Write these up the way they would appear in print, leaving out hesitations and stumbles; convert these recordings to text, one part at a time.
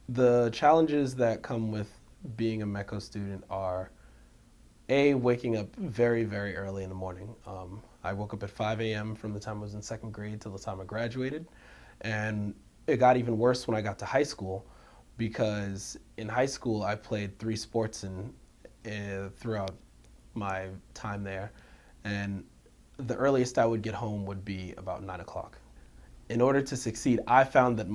The challenges that come with being a METCO student are waking up very, very early in the morning. I woke up at 5 a.m. from the time I was in second grade till the time I graduated. And it got even worse when I got to high school because in high school I played three sports throughout my time there. And the earliest I would get home would be about 9 o'clock. In order to succeed, I found that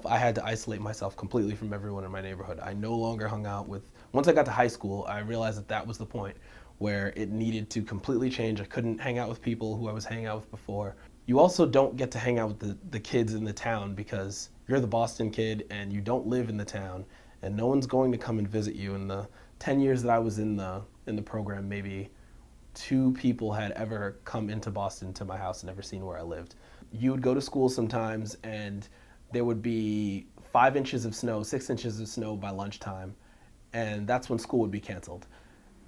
I had to isolate myself completely from everyone in my neighborhood. I no longer hung out with, once I got to high school, I realized that that was the point where it needed to completely change. I couldn't hang out with people who I was hanging out with before. You also don't get to hang out with the kids in the town because you're the Boston kid and you don't live in the town and no one's going to come and visit you. In the 10 years that I was in the program, maybe two people had ever come into Boston to my house and never seen where I lived. You would go to school sometimes and there would be 5 inches of snow, 6 inches of snow by lunchtime, and that's when school would be canceled.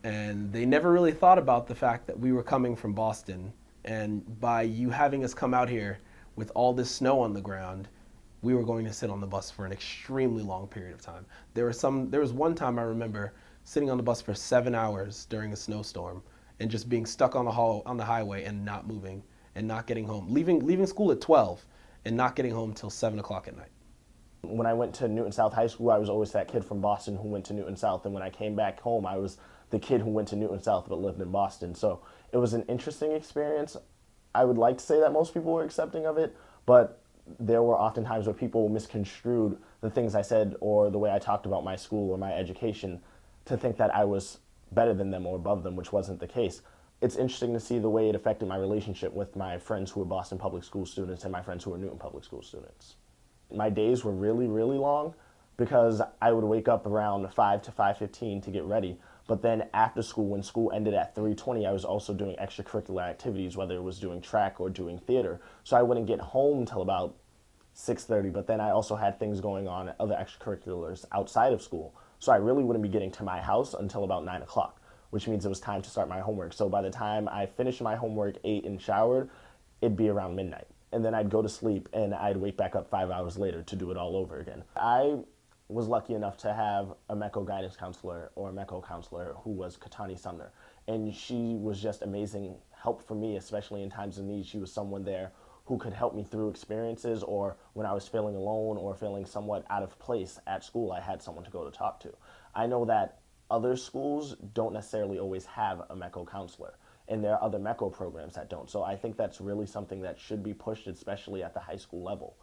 And they never really thought about the fact that we were coming from Boston, and by you having us come out here with all this snow on the ground, we were going to sit on the bus for an extremely long period of time. There was one time I remember sitting on the bus for 7 hours during a snowstorm and just being stuck on the highway and not moving and not getting home. Leaving school at 12 and not getting home till 7 o'clock at night. When I went to Newton South High School, I was always that kid from Boston who went to Newton South. And when I came back home, I was the kid who went to Newton South but lived in Boston. So it was an interesting experience. I would like to say that most people were accepting of it, but there were often times where people misconstrued the things I said or the way I talked about my school or my education to think that I was better than them or above them, which wasn't the case. It's interesting to see the way it affected my relationship with my friends who were Boston Public School students and my friends who were Newton Public School students. My days were really, really long because I would wake up around 5 to 5:15 to get ready. But then after school, when school ended at 3:20, I was also doing extracurricular activities, whether it was doing track or doing theater. So I wouldn't get home until about 6:30, but then I also had things going on, other extracurriculars outside of school. So I really wouldn't be getting to my house until about 9 o'clock, which means it was time to start my homework. So by the time I finished my homework, ate, and showered, it'd be around midnight. And then I'd go to sleep and I'd wake back up 5 hours later to do it all over again. I was lucky enough to have a METCO guidance counselor or a METCO counselor who was Katani Sumner. And she was just amazing help for me, especially in times of need. She was someone there who could help me through experiences, or when I was feeling alone or feeling somewhat out of place at school, I had someone to go to talk to. I know that other schools don't necessarily always have a METCO counselor, and there are other METCO programs that don't. So I think that's really something that should be pushed, especially at the high school level.